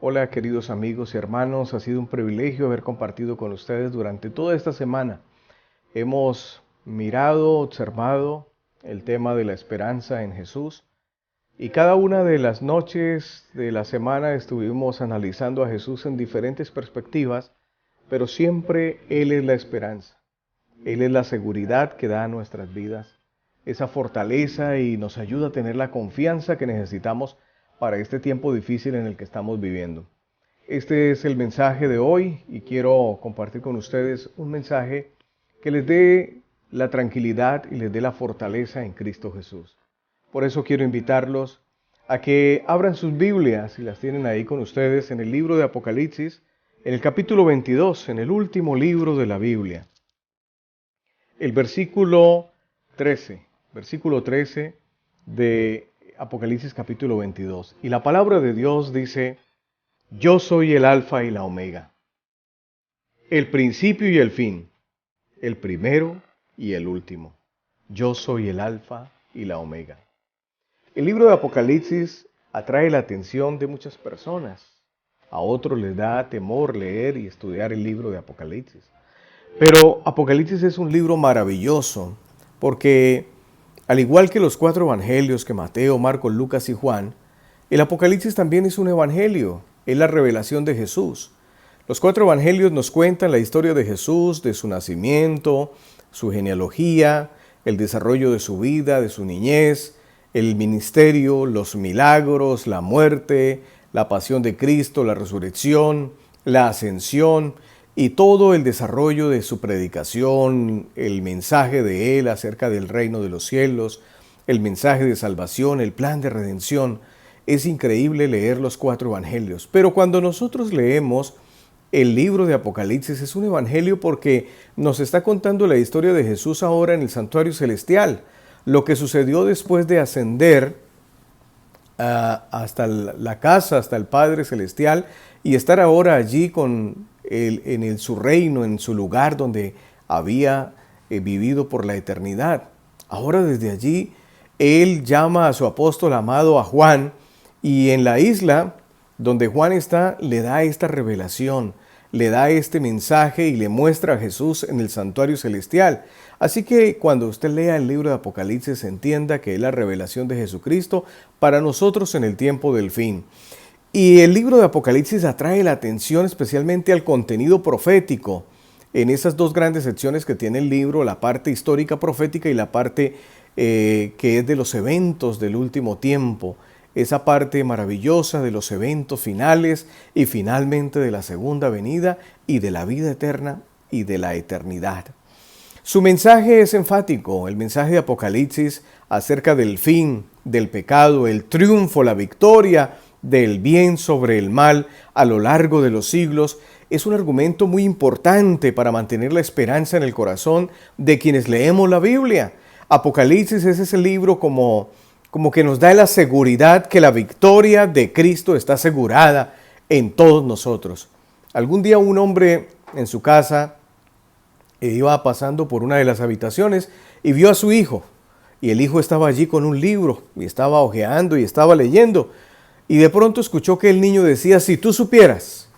Hola queridos amigos y hermanos, ha sido un privilegio haber compartido con ustedes durante toda esta semana. Hemos mirado, observado el tema de la esperanza en Jesús y cada una de las noches de la semana estuvimos analizando a Jesús en diferentes perspectivas, pero siempre Él es la esperanza. Él es la seguridad que da a nuestras vidas, esa fortaleza y nos ayuda a tener la confianza que necesitamos para este tiempo difícil en el que estamos viviendo. Este es el mensaje de hoy y quiero compartir con ustedes un mensaje que les dé la tranquilidad y les dé la fortaleza en Cristo Jesús. Por eso quiero invitarlos a que abran sus Biblias, si las tienen ahí con ustedes, en el libro de Apocalipsis, en el capítulo 22, en el último libro de la Biblia. El versículo 13 de Apocalipsis capítulo 22. Y la palabra de Dios dice: Yo soy el Alfa y la Omega, el principio y el fin, el primero y el último. Yo soy el Alfa y la Omega. El libro de Apocalipsis atrae la atención de muchas personas. A otros les da temor leer y estudiar el libro de Apocalipsis. Pero Apocalipsis es un libro maravilloso porque, al igual que los 4 evangelios que Mateo, Marcos, Lucas y Juan, el Apocalipsis también es un evangelio, es la revelación de Jesús. Los 4 evangelios nos cuentan la historia de Jesús, de su nacimiento, su genealogía, el desarrollo de su vida, de su niñez, el ministerio, los milagros, la muerte, la pasión de Cristo, la resurrección, la ascensión y todo el desarrollo de su predicación, el mensaje de Él acerca del reino de los cielos, el mensaje de salvación, el plan de redención. Es increíble leer los 4 evangelios, pero cuando nosotros leemos el libro de Apocalipsis es un evangelio porque nos está contando la historia de Jesús ahora en el santuario celestial, lo que sucedió después de ascender hasta la casa, hasta el Padre Celestial y estar ahora allí con en su reino, en su lugar donde había vivido por la eternidad. Ahora desde allí Él llama a su apóstol amado, a Juan, y en la isla donde Juan está, le da esta revelación, le da este mensaje y le muestra a Jesús en el santuario celestial. Así que cuando usted lea el libro de Apocalipsis, entienda que es la revelación de Jesucristo para nosotros en el tiempo del fin. Y el libro de Apocalipsis atrae la atención especialmente al contenido profético. En esas 2 grandes secciones que tiene el libro, la parte histórica profética y la parte que es de los eventos del último tiempo. Esa parte maravillosa de los eventos finales y finalmente de la segunda venida y de la vida eterna y de la eternidad. Su mensaje es enfático, el mensaje de Apocalipsis acerca del fin, del pecado, el triunfo, la victoria del bien sobre el mal a lo largo de los siglos. Es un argumento muy importante para mantener la esperanza en el corazón de quienes leemos la Biblia. Apocalipsis es ese libro como que nos da la seguridad que la victoria de Cristo está asegurada en todos nosotros. Algún día un hombre en su casa iba pasando por una de las habitaciones y vio a su hijo. Y el hijo estaba allí con un libro y estaba hojeando y estaba leyendo. Y de pronto escuchó que el niño decía: si tú supieras.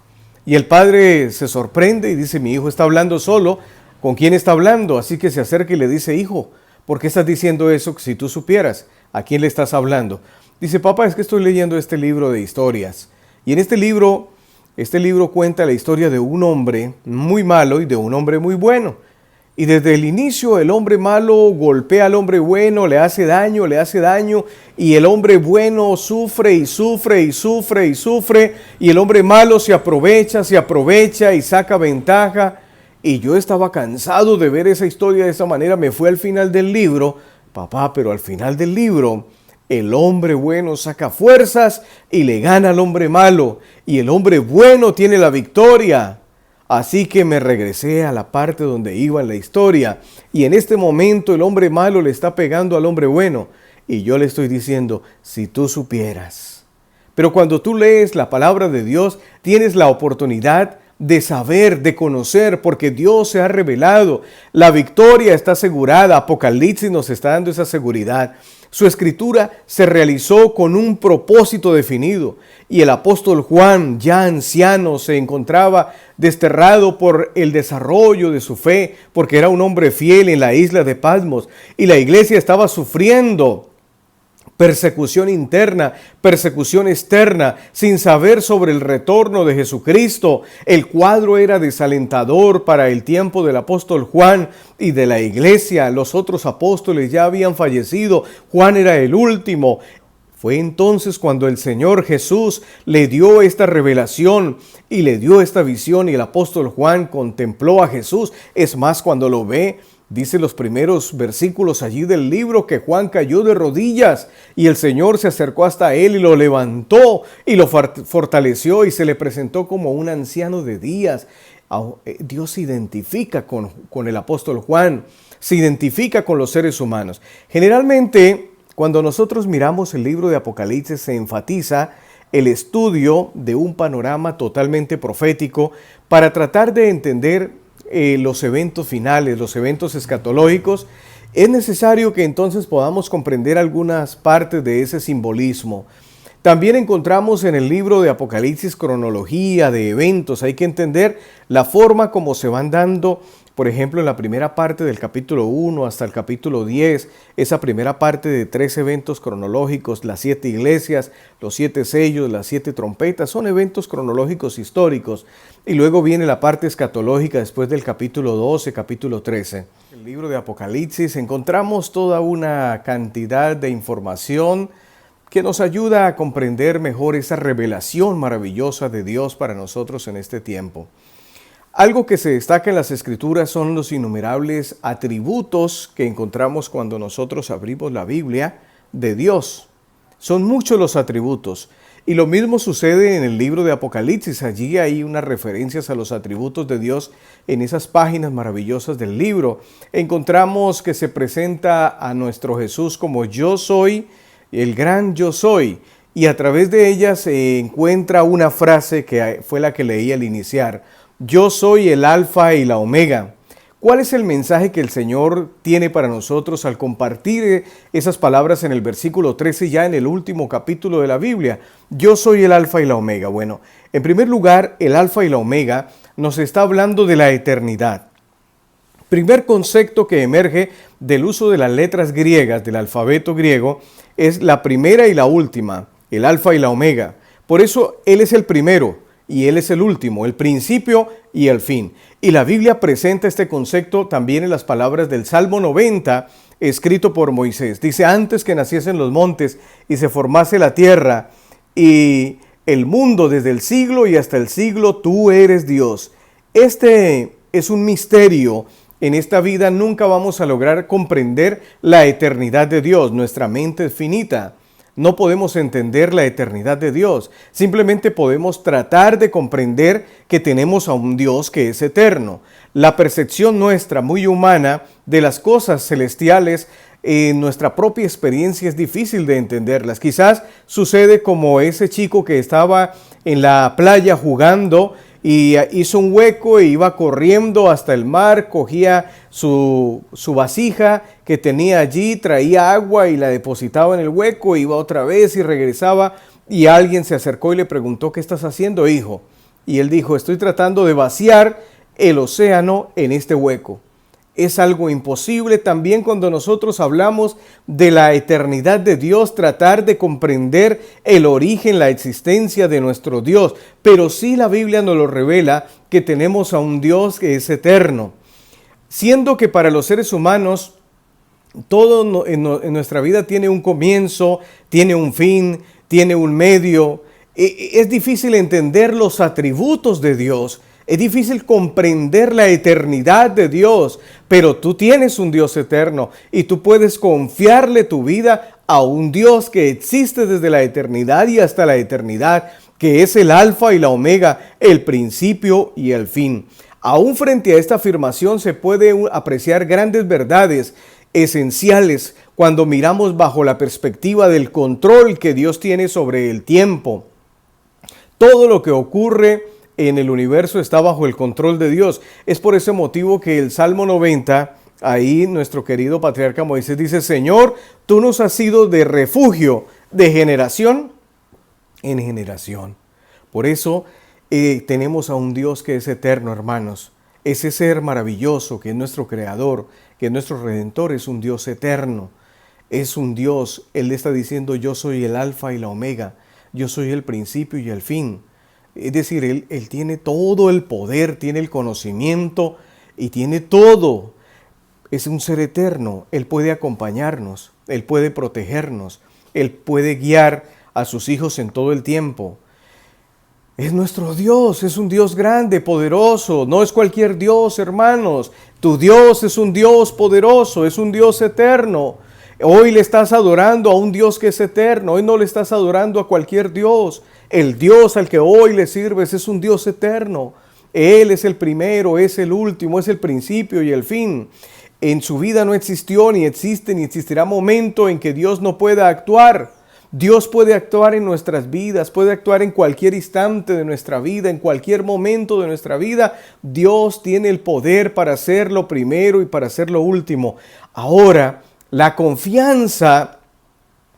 Y el padre se sorprende y dice: mi hijo está hablando solo. ¿Con quién está hablando? Así que se acerca y le dice: hijo, ¿por qué estás diciendo eso? Si tú supieras, ¿a quién le estás hablando? Dice: papá, es que estoy leyendo este libro de historias. Y en este libro cuenta la historia de un hombre muy malo y de un hombre muy bueno. Y desde el inicio el hombre malo golpea al hombre bueno, le hace daño, y el hombre bueno sufre y sufre y sufre y sufre, y el hombre malo se aprovecha y saca ventaja. Y yo estaba cansado de ver esa historia de esa manera. Me fui al final del libro, papá, pero al final del libro el hombre bueno saca fuerzas y le gana al hombre malo, y el hombre bueno tiene la victoria. Así que me regresé a la parte donde iba en la historia, y en este momento el hombre malo le está pegando al hombre bueno, y yo le estoy diciendo: si tú supieras. Pero cuando tú lees la palabra de Dios, tienes la oportunidad de saber, de conocer, porque Dios se ha revelado. La victoria está asegurada. Apocalipsis nos está dando esa seguridad. Su escritura se realizó con un propósito definido y el apóstol Juan, ya anciano, se encontraba desterrado por el desarrollo de su fe, porque era un hombre fiel en la isla de Patmos y la iglesia estaba sufriendo persecución interna, persecución externa, sin saber sobre el retorno de Jesucristo. El cuadro era desalentador para el tiempo del apóstol Juan y de la iglesia. Los otros apóstoles ya habían fallecido. Juan era el último. Fue entonces cuando el Señor Jesús le dio esta revelación y le dio esta visión, y el apóstol Juan contempló a Jesús. Es más, cuando lo ve, dice los primeros versículos allí del libro que Juan cayó de rodillas y el Señor se acercó hasta él y lo levantó y lo fortaleció y se le presentó como un anciano de días. Dios se identifica con el apóstol Juan, se identifica con los seres humanos. Generalmente, cuando nosotros miramos el libro de Apocalipsis, se enfatiza el estudio de un panorama totalmente profético para tratar de entender los eventos finales, los eventos escatológicos. Es necesario que entonces podamos comprender algunas partes de ese simbolismo. También encontramos en el libro de Apocalipsis cronología de eventos. Hay que entender la forma como se van dando. Por ejemplo, en la primera parte del capítulo 1 hasta el capítulo 10, esa primera parte de 3 eventos cronológicos, las 7 iglesias, los 7 sellos, las 7 trompetas, son eventos cronológicos históricos. Y luego viene la parte escatológica después del capítulo 12, capítulo 13. En el libro de Apocalipsis encontramos toda una cantidad de información que nos ayuda a comprender mejor esa revelación maravillosa de Dios para nosotros en este tiempo. Algo que se destaca en las Escrituras son los innumerables atributos que encontramos cuando nosotros abrimos la Biblia de Dios. Son muchos los atributos. Y lo mismo sucede en el libro de Apocalipsis. Allí hay unas referencias a los atributos de Dios en esas páginas maravillosas del libro. Encontramos que se presenta a nuestro Jesús como yo soy, el gran yo soy. Y a través de ella se encuentra una frase que fue la que leí al iniciar. Yo soy el alfa y la omega. ¿Cuál es el mensaje que el Señor tiene para nosotros al compartir esas palabras en el versículo 13, ya en el último capítulo de la Biblia? Yo soy el alfa y la omega. Bueno, en primer lugar, el alfa y la omega nos está hablando de la eternidad. Primer concepto que emerge del uso de las letras griegas, del alfabeto griego, es la primera y la última, el alfa y la omega. Por eso Él es el primero y Él es el último, el principio y el fin. Y la Biblia presenta este concepto también en las palabras del Salmo 90, escrito por Moisés. Dice, antes que naciesen los montes y se formase la tierra y el mundo desde el siglo y hasta el siglo, tú eres Dios. Este es un misterio. En esta vida nunca vamos a lograr comprender la eternidad de Dios. Nuestra mente es finita. No podemos entender la eternidad de Dios. Simplemente podemos tratar de comprender que tenemos a un Dios que es eterno. La percepción nuestra, muy humana, de las cosas celestiales, en nuestra propia experiencia es difícil de entenderlas. Quizás sucede como ese chico que estaba en la playa jugando y hizo un hueco e iba corriendo hasta el mar, cogía su vasija que tenía allí, traía agua y la depositaba en el hueco, iba otra vez y regresaba, y alguien se acercó y le preguntó, ¿qué estás haciendo, hijo? Y él dijo, estoy tratando de vaciar el océano en este hueco. Es algo imposible también cuando nosotros hablamos de la eternidad de Dios, tratar de comprender el origen, la existencia de nuestro Dios. Pero sí la Biblia nos lo revela, que tenemos a un Dios que es eterno. Siendo que para los seres humanos todo en nuestra vida tiene un comienzo, tiene un fin, tiene un medio. Es difícil entender los atributos de Dios. Es difícil comprender la eternidad de Dios, pero tú tienes un Dios eterno y tú puedes confiarle tu vida a un Dios que existe desde la eternidad y hasta la eternidad, que es el alfa y la omega, el principio y el fin. Aún frente a esta afirmación se puede apreciar grandes verdades esenciales cuando miramos bajo la perspectiva del control que Dios tiene sobre el tiempo. Todo lo que ocurre en el universo está bajo el control de Dios. Es por ese motivo que el Salmo 90 Ahí nuestro querido patriarca Moisés dice, Señor, tú nos has sido de refugio de generación en generación. Por eso tenemos a un Dios que es eterno, hermanos. Ese ser maravilloso que es nuestro Creador, que es nuestro Redentor, es un Dios eterno. Es un Dios, Él le está diciendo, yo soy el alfa y la omega, yo soy el principio y el fin. Es decir, Él tiene todo el poder, tiene el conocimiento y tiene todo. Es un ser eterno, Él puede acompañarnos, Él puede protegernos, Él puede guiar a sus hijos en todo el tiempo. Es nuestro Dios, es un Dios grande, poderoso, no es cualquier Dios, hermanos. Tu Dios es un Dios poderoso, es un Dios eterno. Hoy le estás adorando a un Dios que es eterno, hoy no le estás adorando a cualquier Dios. El Dios al que hoy le sirves es un Dios eterno. Él es el primero, es el último, es el principio y el fin. En su vida no existió, ni existe, ni existirá momento en que Dios no pueda actuar. Dios puede actuar en nuestras vidas, puede actuar en cualquier instante de nuestra vida, en cualquier momento de nuestra vida. Dios tiene el poder para hacer lo primero y para hacer lo último. Ahora, la confianza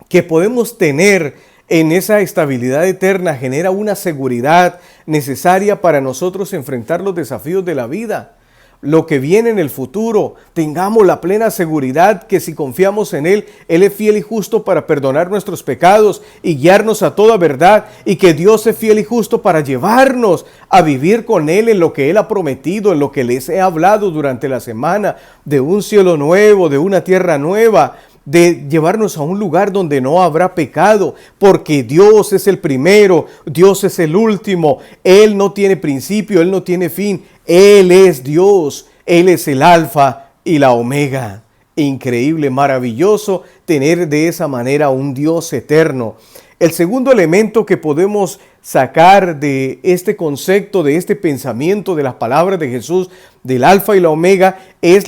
que podemos tener en esa estabilidad eterna genera una seguridad necesaria para nosotros enfrentar los desafíos de la vida. Lo que viene en el futuro, tengamos la plena seguridad que si confiamos en Él, Él es fiel y justo para perdonar nuestros pecados y guiarnos a toda verdad, y que Dios es fiel y justo para llevarnos a vivir con Él en lo que Él ha prometido, en lo que les he hablado durante la semana, de un cielo nuevo, de una tierra nueva, de llevarnos a un lugar donde no habrá pecado, porque Dios es el primero, Dios es el último, Él no tiene principio, Él no tiene fin, Él es Dios, Él es el alfa y la omega. Increíble, maravilloso tener de esa manera un Dios eterno. El segundo elemento que podemos sacar de este concepto, de este pensamiento, de las palabras de Jesús, del alfa y la omega, es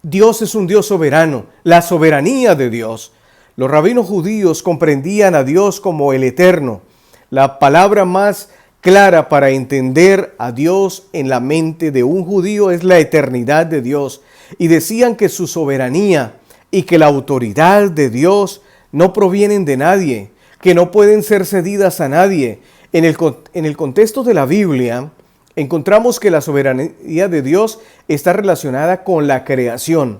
Dios es un Dios soberano, la soberanía de Dios. Los rabinos judíos comprendían a Dios como el eterno. La palabra más clara para entender a Dios en la mente de un judío es la eternidad de Dios. Y decían que su soberanía y que la autoridad de Dios no provienen de nadie, que no pueden ser cedidas a nadie. En el contexto de la Biblia, encontramos que la soberanía de Dios está relacionada con la creación.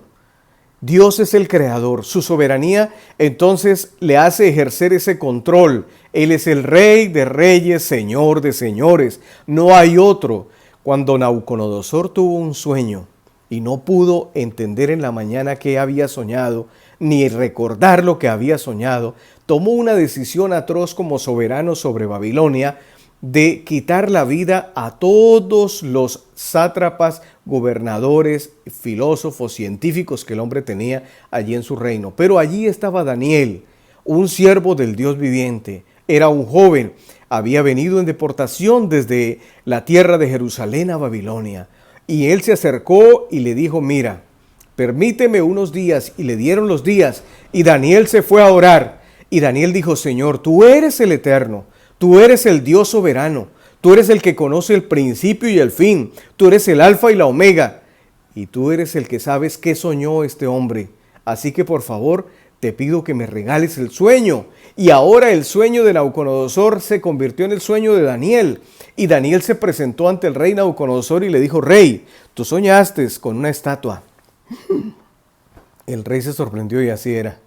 Dios es el creador. Su soberanía entonces le hace ejercer ese control. Él es el Rey de reyes, Señor de señores. No hay otro. Cuando Nabucodonosor tuvo un sueño y no pudo entender en la mañana qué había soñado, ni recordar lo que había soñado, tomó una decisión atroz como soberano sobre Babilonia, de quitar la vida a todos los sátrapas, gobernadores, filósofos, científicos que el hombre tenía allí en su reino. Pero allí estaba Daniel, un siervo del Dios viviente. Era un joven, había venido en deportación desde la tierra de Jerusalén a Babilonia. Y él se acercó y le dijo, mira, permíteme unos días. Y le dieron los días. Y Daniel se fue a orar. Y Daniel dijo, Señor, tú eres el eterno. Tú eres el Dios soberano, tú eres el que conoce el principio y el fin, tú eres el alfa y la omega, y tú eres el que sabes qué soñó este hombre. Así que por favor, te pido que me regales el sueño. Y ahora el sueño de Nabucodonosor se convirtió en el sueño de Daniel. Y Daniel se presentó ante el rey Nabucodonosor y le dijo, Rey, tú soñaste con una estatua. El rey se sorprendió y así era.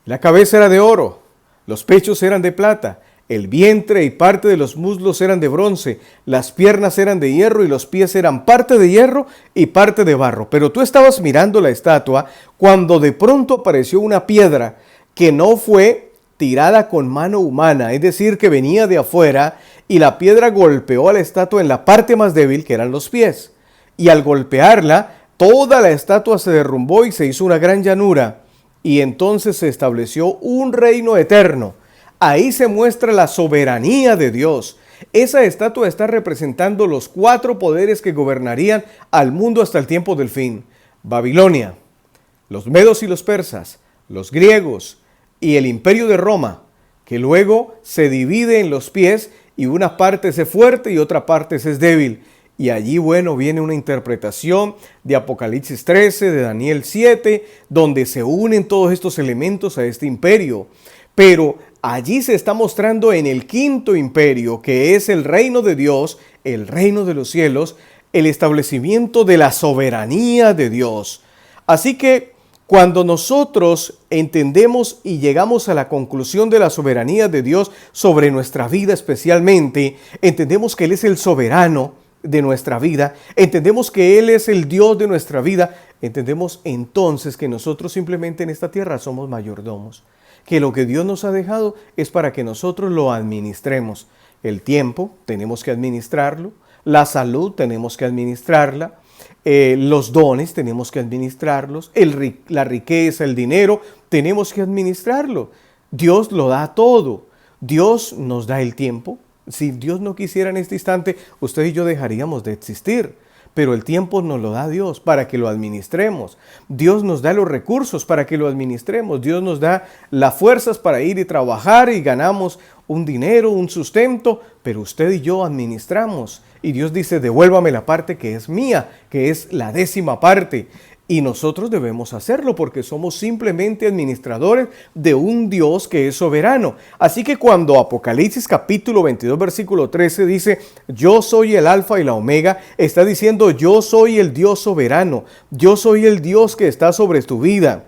La cabeza era de oro, los pechos eran de plata, el vientre y parte de los muslos eran de bronce, las piernas eran de hierro y los pies eran parte de hierro y parte de barro. Pero tú estabas mirando la estatua cuando de pronto apareció una piedra que no fue tirada con mano humana, es decir, que venía de afuera, y la piedra golpeó a la estatua en la parte más débil, que eran los pies. Y al golpearla, toda la estatua se derrumbó y se hizo una gran llanura. Y entonces se estableció un reino eterno. Ahí se muestra la soberanía de Dios. Esa estatua está representando los 4 poderes que gobernarían al mundo hasta el tiempo del fin. Babilonia, los medos y los persas, los griegos y el imperio de Roma, que luego se divide en los pies y una parte es fuerte y otra parte es débil. Y allí, bueno, viene una interpretación de Apocalipsis 13, de Daniel 7, donde se unen todos estos elementos a este imperio. Pero allí se está mostrando en el quinto imperio, que es el reino de Dios, el reino de los cielos, el establecimiento de la soberanía de Dios. Así que cuando nosotros entendemos y llegamos a la conclusión de la soberanía de Dios sobre nuestra vida especialmente, entendemos que Él es el soberano de nuestra vida, entendemos que Él es el Dios de nuestra vida, entendemos entonces que nosotros simplemente en esta tierra somos mayordomos, que lo que Dios nos ha dejado es para que nosotros lo administremos. El tiempo tenemos que administrarlo, la salud tenemos que administrarla, los dones tenemos que administrarlos, la riqueza, el dinero, tenemos que administrarlo. Dios lo da todo, Dios nos da el tiempo. Si Dios no quisiera en este instante, usted y yo dejaríamos de existir. Pero el tiempo nos lo da Dios para que lo administremos. Dios nos da los recursos para que lo administremos. Dios nos da las fuerzas para ir y trabajar y ganamos un dinero, un sustento, pero usted y yo administramos. Y Dios dice, devuélvame la parte que es mía, que es la 10ª parte. Y nosotros debemos hacerlo porque somos simplemente administradores de un Dios que es soberano. Así que cuando Apocalipsis capítulo 22 versículo 13 dice, yo soy el alfa y la omega, está diciendo yo soy el Dios soberano, yo soy el Dios que está sobre tu vida.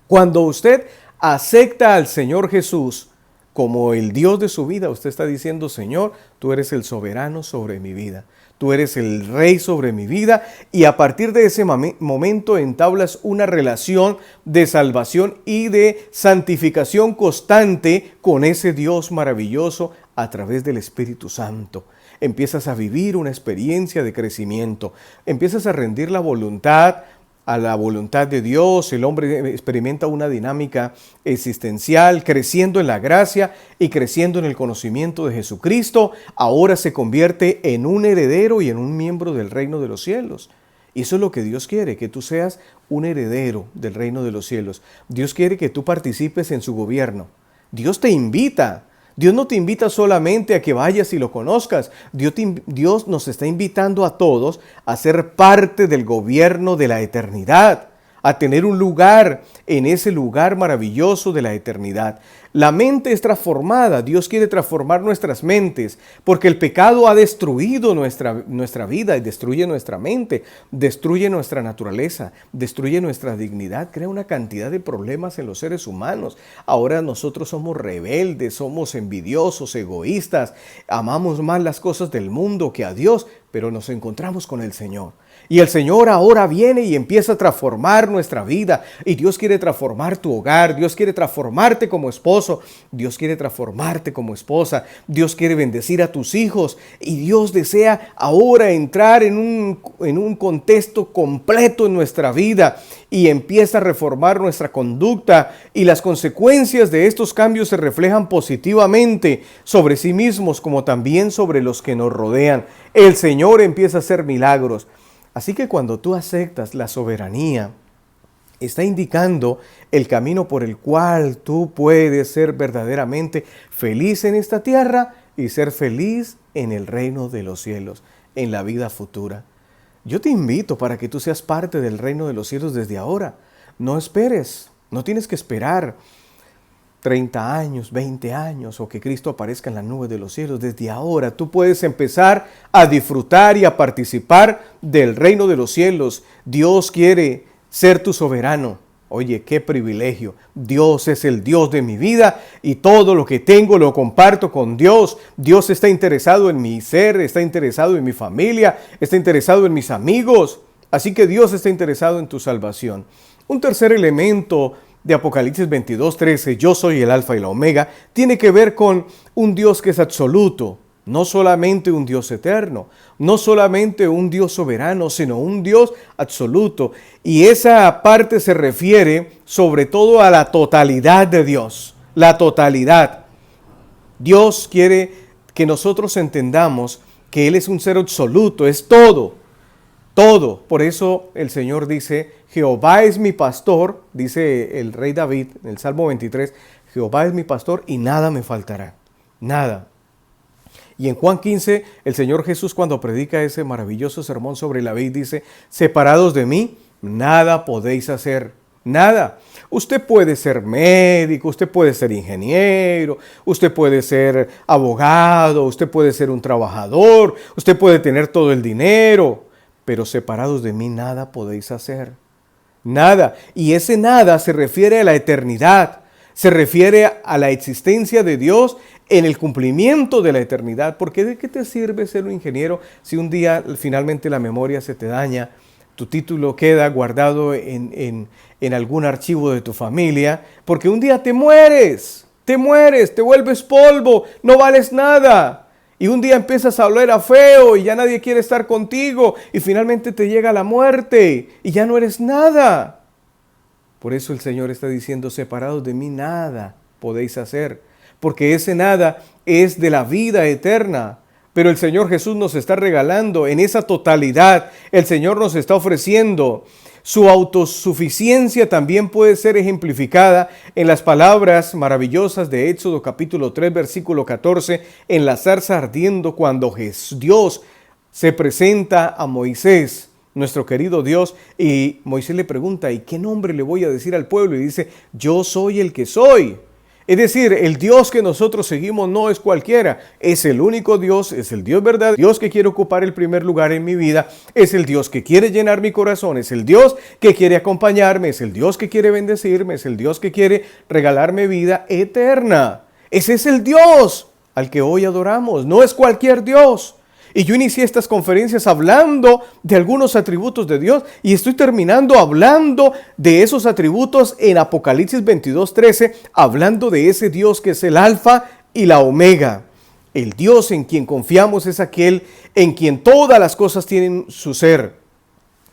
Cuando usted acepta al Señor Jesús como el Dios de su vida, usted está diciendo, Señor, tú eres el soberano sobre mi vida. Tú eres el rey sobre mi vida y a partir de ese momento entablas una relación de salvación y de santificación constante con ese Dios maravilloso a través del Espíritu Santo. Empiezas a vivir una experiencia de crecimiento, empiezas a rendir la voluntad a la voluntad de Dios, el hombre experimenta una dinámica existencial, creciendo en la gracia y creciendo en el conocimiento de Jesucristo, ahora se convierte en un heredero y en un miembro del reino de los cielos. Y eso es lo que Dios quiere, que tú seas un heredero del reino de los cielos. Dios quiere que tú participes en su gobierno. Dios te invita. Dios no te invita solamente a que vayas y lo conozcas. Dios nos está invitando a todos a ser parte del gobierno de la eternidad, a tener un lugar en ese lugar maravilloso de la eternidad. La mente es transformada. Dios quiere transformar nuestras mentes porque el pecado ha destruido nuestra vida y destruye nuestra mente, destruye nuestra naturaleza, destruye nuestra dignidad, crea una cantidad de problemas en los seres humanos. Ahora nosotros somos rebeldes, somos envidiosos, egoístas, amamos más las cosas del mundo que a Dios, pero nos encontramos con el Señor. Y el Señor ahora viene y empieza a transformar nuestra vida. Y Dios quiere transformar tu hogar. Un quiere transformarte como esposo. Dios quiere transformarte como esposa. Dios quiere bendecir a tus hijos. Y Dios desea ahora entrar en un contexto completo en nuestra vida. Y empieza a reformar nuestra conducta. Y las consecuencias de estos cambios se reflejan positivamente sobre sí mismos como también sobre los que nos rodean. El Señor empieza a hacer milagros. Así que cuando tú aceptas la soberanía, está indicando el camino por el cual tú puedes ser verdaderamente feliz en esta tierra y ser feliz en el reino de los cielos, en la vida futura. Yo te invito para que tú seas parte del reino de los cielos desde ahora. No esperes, no tienes que esperar 30 años, 20 años o que Cristo aparezca en la nube de los cielos. Desde ahora tú puedes empezar a disfrutar y a participar del reino de los cielos. Dios quiere ser tu soberano. Oye, qué privilegio. Dios es el Dios de mi vida y todo lo que tengo lo comparto con Dios. Dios está interesado en mi ser, está interesado en mi familia, está interesado en mis amigos. Así que Dios está interesado en tu salvación. Un tercer elemento de Apocalipsis 22:13, yo soy el alfa y la omega, tiene que ver con un Dios que es absoluto, no solamente un Dios eterno, no solamente un Dios soberano, sino un Dios absoluto. Y esa parte se refiere sobre todo a la totalidad de Dios, la totalidad. Dios quiere que nosotros entendamos que Él es un ser absoluto, es todo. Todo. Por eso el Señor dice, Jehová es mi pastor, dice el rey David en el Salmo 23, Jehová es mi pastor y nada me faltará, nada. Y en Juan 15, el Señor Jesús, cuando predica ese maravilloso sermón sobre la vid, dice: separados de mí, nada podéis hacer, nada. Usted puede ser médico, usted puede ser ingeniero, usted puede ser abogado, usted puede ser un trabajador, usted puede tener todo el dinero, pero separados de mí nada podéis hacer. Nada. Y ese nada se refiere a la eternidad, se refiere a la existencia de Dios en el cumplimiento de la eternidad. Porque ¿de qué te sirve ser un ingeniero si un día finalmente la memoria se te daña? Tu título queda guardado en algún archivo de tu familia, porque un día te mueres, te vuelves polvo, no vales nada. Y un día empiezas a oler a feo y ya nadie quiere estar contigo y finalmente te llega la muerte y ya no eres nada. Por eso el Señor está diciendo: separados de mí nada podéis hacer, porque ese nada es de la vida eterna. Pero el Señor Jesús nos está regalando en esa totalidad. El Señor nos está ofreciendo. Su autosuficiencia también puede ser ejemplificada en las palabras maravillosas de Éxodo capítulo 3, versículo 14, en la zarza ardiendo, cuando Dios se presenta a Moisés, nuestro querido Dios, y Moisés le pregunta: ¿y qué nombre le voy a decir al pueblo? Y dice: yo soy el que soy. Es decir, el Dios que nosotros seguimos no es cualquiera, es el único Dios, es el Dios verdadero, Dios que quiere ocupar el primer lugar en mi vida, es el Dios que quiere llenar mi corazón, es el Dios que quiere acompañarme, es el Dios que quiere bendecirme, es el Dios que quiere regalarme vida eterna. Ese es el Dios al que hoy adoramos, no es cualquier Dios. Y yo inicié estas conferencias hablando de algunos atributos de Dios y estoy terminando hablando de esos atributos en Apocalipsis 22:13, hablando de ese Dios que es el Alfa y la Omega. El Dios en quien confiamos es aquel en quien todas las cosas tienen su ser,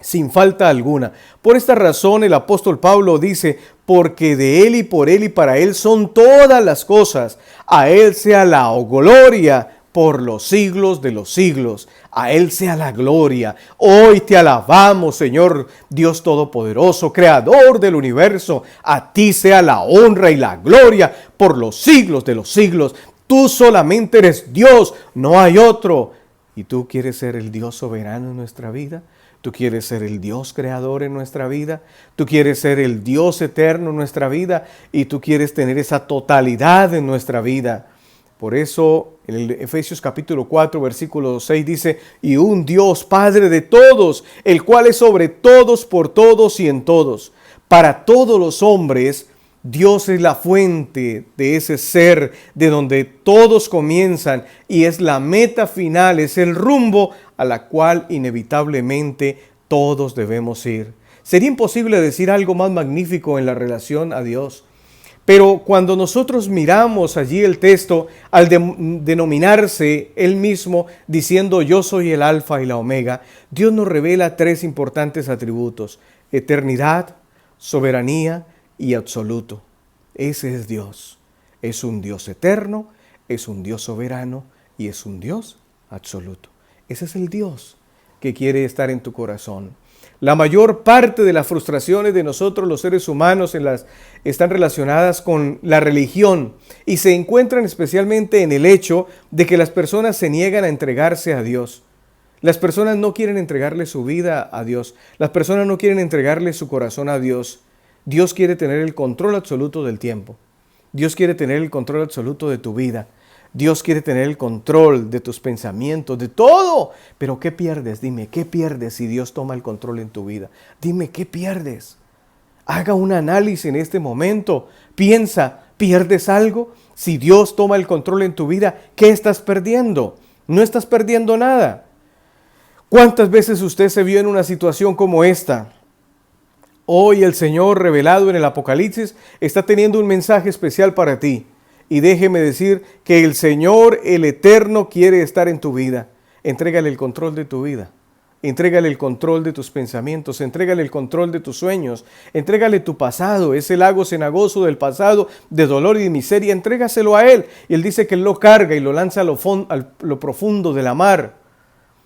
sin falta alguna. Por esta razón el apóstol Pablo dice: porque de Él y por Él y para Él son todas las cosas, a Él sea la gloria por los siglos de los siglos. A Él sea la gloria. Hoy te alabamos, Señor Dios Todopoderoso, Creador del universo. A ti sea la honra y la gloria por los siglos de los siglos. Tú solamente eres Dios, no hay otro. ¿Y tú quieres ser el Dios soberano en nuestra vida? ¿Tú quieres ser el Dios creador en nuestra vida? ¿Tú quieres ser el Dios eterno en nuestra vida? ¿Y tú quieres tener esa totalidad en nuestra vida? Por eso, en el Efesios capítulo 4, versículo 6 dice: y un Dios Padre de todos, el cual es sobre todos, por todos y en todos. Para todos los hombres, Dios es la fuente de ese ser de donde todos comienzan y es la meta final, es el rumbo a la cual inevitablemente todos debemos ir. Sería imposible decir algo más magnífico en la relación a Dios. Pero cuando nosotros miramos allí el texto, al denominarse Él mismo diciendo: yo soy el Alfa y la Omega, Dios nos revela tres importantes atributos: eternidad, soberanía y absoluto. Ese es Dios. Es un Dios eterno, es un Dios soberano y es un Dios absoluto. Ese es el Dios que quiere estar en tu corazón. La mayor parte de las frustraciones de nosotros los seres humanos están relacionadas con la religión y se encuentran especialmente en el hecho de que las personas se niegan a entregarse a Dios. Las personas no quieren entregarle su vida a Dios. Las personas no quieren entregarle su corazón a Dios. Dios quiere tener el control absoluto del tiempo. Dios quiere tener el control absoluto de tu vida. Dios quiere tener el control de tus pensamientos, de todo. Pero ¿qué pierdes? Dime, ¿qué pierdes si Dios toma el control en tu vida? Dime, ¿qué pierdes? Haga un análisis en este momento. Piensa, ¿pierdes algo? Si Dios toma el control en tu vida, ¿qué estás perdiendo? No estás perdiendo nada. ¿Cuántas veces usted se vio en una situación como esta? Hoy el Señor, revelado en el Apocalipsis, está teniendo un mensaje especial para ti. Y déjeme decir que el Señor, el Eterno, quiere estar en tu vida. Entrégale el control de tu vida. Entrégale el control de tus pensamientos. Entrégale el control de tus sueños. Entrégale tu pasado, ese lago cenagoso del pasado, de dolor y de miseria. Entrégaselo a Él. Y Él dice que Él lo carga y lo lanza a lo profundo de la mar.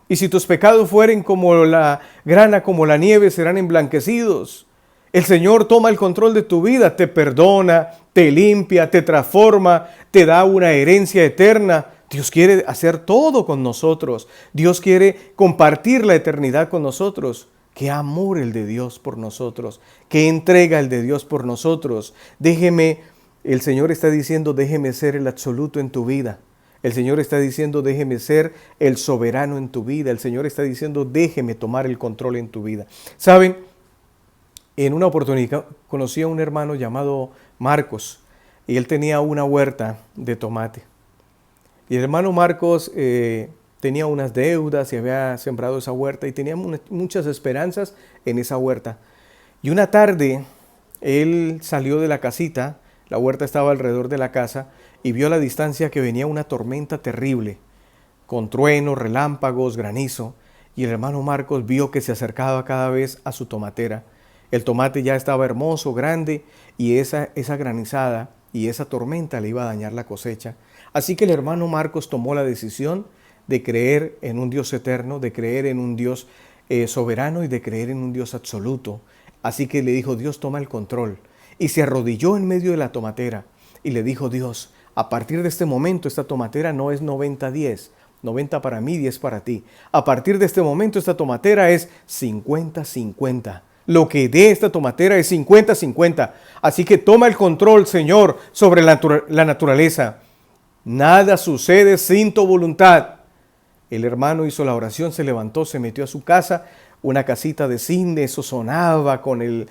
Y si tus pecados fueren como la grana, como la nieve, serán emblanquecidos. El Señor toma el control de tu vida, te perdona, te limpia, te transforma, te da una herencia eterna. Dios quiere hacer todo con nosotros. Dios quiere compartir la eternidad con nosotros. Qué amor el de Dios por nosotros. Qué entrega el de Dios por nosotros. El Señor está diciendo, déjeme ser el absoluto en tu vida. El Señor está diciendo, déjeme ser el soberano en tu vida. El Señor está diciendo, déjeme tomar el control en tu vida. ¿Saben? En una oportunidad conocí a un hermano llamado Marcos y él tenía una huerta de tomate. Y el hermano Marcos tenía unas deudas y había sembrado esa huerta y tenía muchas esperanzas en esa huerta. Y una tarde él salió de la casita, la huerta estaba alrededor de la casa, y vio a la distancia que venía una tormenta terrible, con truenos, relámpagos, granizo. Y el hermano Marcos vio que se acercaba cada vez a su tomatera. El tomate ya estaba hermoso, grande, y esa granizada y esa tormenta le iba a dañar la cosecha. Así que el hermano Marcos tomó la decisión de creer en un Dios eterno, de creer en un Dios soberano y de creer en un Dios absoluto. Así que le dijo, Dios, toma el control. Y se arrodilló en medio de la tomatera y le dijo, Dios, a partir de este momento esta tomatera no es 90-10, 90 para mí, 10 para ti. A partir de este momento esta tomatera es 50-50. Lo que dé esta tomatera es 50-50. Así que toma el control, Señor, sobre la naturaleza. Nada sucede sin tu voluntad. El hermano hizo la oración, se levantó, se metió a su casa, una casita de zinc, eso sonaba con el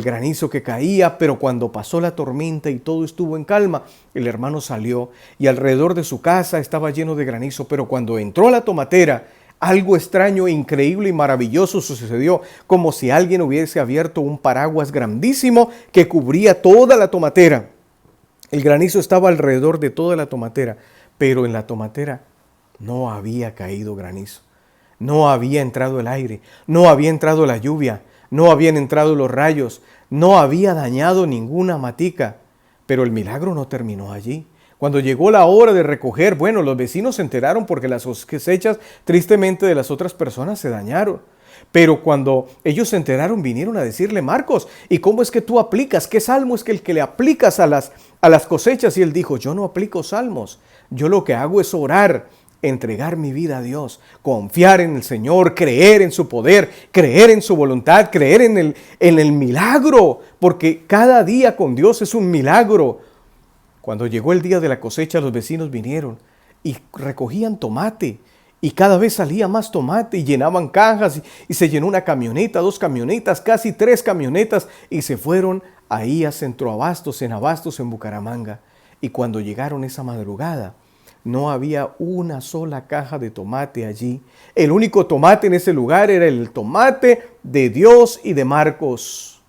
granizo que caía, pero cuando pasó la tormenta y todo estuvo en calma, el hermano salió y alrededor de su casa estaba lleno de granizo, pero cuando entró a la tomatera, algo extraño, increíble y maravilloso sucedió, como si alguien hubiese abierto un paraguas grandísimo que cubría toda la tomatera. El granizo estaba alrededor de toda la tomatera, pero en la tomatera no había caído granizo. No había entrado el aire, no había entrado la lluvia, no habían entrado los rayos, no había dañado ninguna matica. Pero el milagro no terminó allí. Cuando llegó la hora de recoger, bueno, los vecinos se enteraron porque las cosechas tristemente de las otras personas se dañaron. Pero cuando ellos se enteraron, vinieron a decirle, Marcos, ¿y cómo es que tú aplicas? ¿Qué salmo es el que le aplicas a las cosechas? Y él dijo, yo no aplico salmos, yo lo que hago es orar, entregar mi vida a Dios, confiar en el Señor, creer en su poder, creer en su voluntad, creer en el milagro, porque cada día con Dios es un milagro. Cuando llegó el día de la cosecha, los vecinos vinieron y recogían tomate. Y cada vez salía más tomate y llenaban cajas y se llenó una camioneta, 2 camionetas, casi 3 camionetas y se fueron ahí a Centroabastos, en Abastos, en Bucaramanga. Y cuando llegaron esa madrugada, no había una sola caja de tomate allí. El único tomate en ese lugar era el tomate de Dios y de Marcos.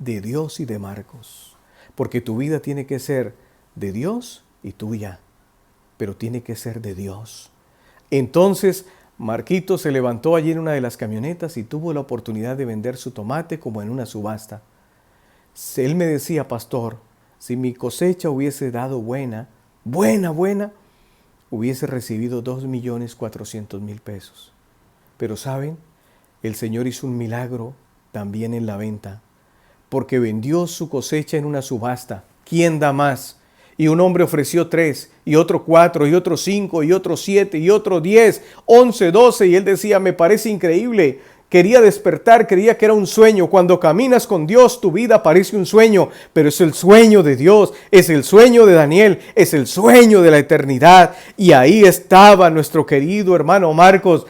De Dios y de Marcos. Porque tu vida tiene que ser de Dios y tuya, pero tiene que ser de Dios. Entonces, Marquito se levantó allí en una de las camionetas y tuvo la oportunidad de vender su tomate como en una subasta. Él me decía, pastor, si mi cosecha hubiese dado buena, hubiese recibido 2.400.000 pesos. Pero ¿saben? El Señor hizo un milagro también en la venta, porque vendió su cosecha en una subasta. ¿Quién da más? Y un hombre ofreció 3, y otro 4, y otro 5, y otro 7, y otro 10, 11, 12, y él decía, me parece increíble. Quería despertar, creía que era un sueño. Cuando caminas con Dios, tu vida parece un sueño, pero es el sueño de Dios, es el sueño de Daniel, es el sueño de la eternidad. Y ahí estaba nuestro querido hermano Marcos,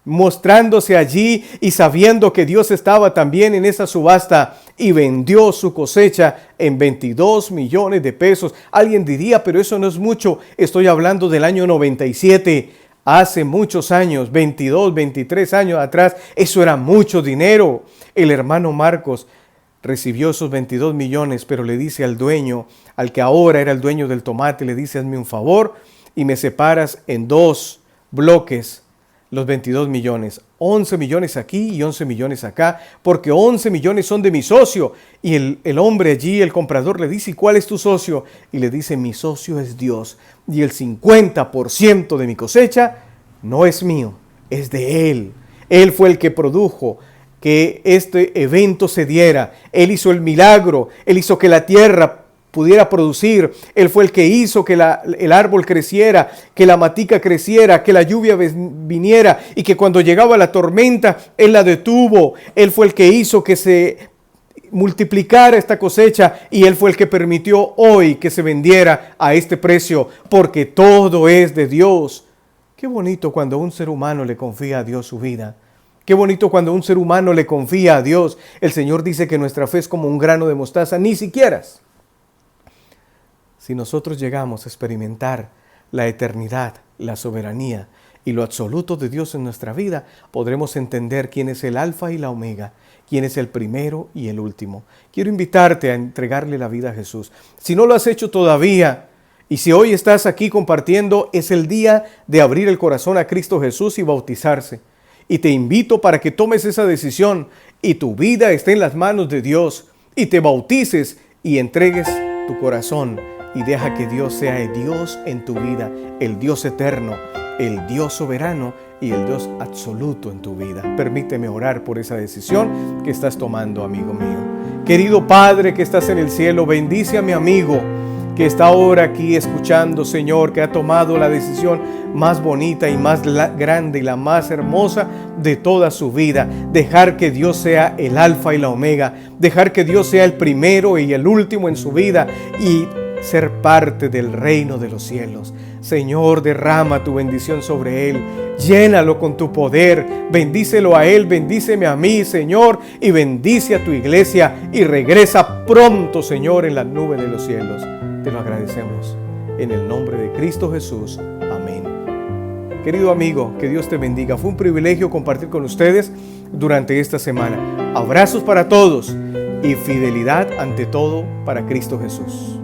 mostrándose allí y sabiendo que Dios estaba también en esa subasta y vendió su cosecha en 22 millones de pesos. Alguien diría, pero eso no es mucho. Estoy hablando del año 97. Hace muchos años, 22, 23 años atrás, eso era mucho dinero. El hermano Marcos recibió esos 22 millones, pero le dice al dueño, al que ahora era el dueño del tomate, le dice, hazme un favor y me separas en 2 bloques los 22 millones. 11 millones aquí y 11 millones acá, porque 11 millones son de mi socio. Y el hombre allí, el comprador, le dice, ¿y cuál es tu socio? Y le dice, mi socio es Dios. Y el 50% de mi cosecha no es mío, es de Él. Él fue el que produjo que este evento se diera. Él hizo el milagro, Él hizo que la tierra pudiera producir. Él fue el que hizo que el árbol creciera, que la matica creciera, que la lluvia viniera y que cuando llegaba la tormenta, Él la detuvo. Él fue el que hizo que se multiplicara esta cosecha y Él fue el que permitió hoy que se vendiera a este precio, porque todo es de Dios. Qué bonito cuando un ser humano le confía a Dios su vida. Qué bonito cuando un ser humano le confía a Dios. El Señor dice que nuestra fe es como un grano de mostaza, ni siquiera. Si nosotros llegamos a experimentar la eternidad, la soberanía y lo absoluto de Dios en nuestra vida, podremos entender quién es el Alfa y la Omega, quién es el primero y el último. Quiero invitarte a entregarle la vida a Jesús. Si no lo has hecho todavía, y si hoy estás aquí compartiendo, es el día de abrir el corazón a Cristo Jesús y bautizarse. Y te invito para que tomes esa decisión y tu vida esté en las manos de Dios y te bautices y entregues tu corazón y deja que Dios sea el Dios en tu vida, el Dios eterno, el Dios soberano y el Dios absoluto en tu vida. Permíteme orar por esa decisión que estás tomando, amigo mío. Querido Padre que estás en el cielo, bendice a mi amigo que está ahora aquí escuchando, Señor, que ha tomado la decisión más bonita y más grande y la más hermosa de toda su vida. Dejar que Dios sea el Alfa y la Omega, dejar que Dios sea el primero y el último en su vida y ser parte del reino de los cielos. Señor, derrama tu bendición sobre él, llénalo con tu poder, bendícelo a él, bendíceme a mí, Señor, y bendice a tu iglesia y regresa pronto, Señor, en la nube de los cielos. Te lo agradecemos en el nombre de Cristo Jesús. Amén. Querido amigo, que Dios te bendiga. Fue un privilegio compartir con ustedes durante esta semana. Abrazos para todos y fidelidad ante todo para Cristo Jesús.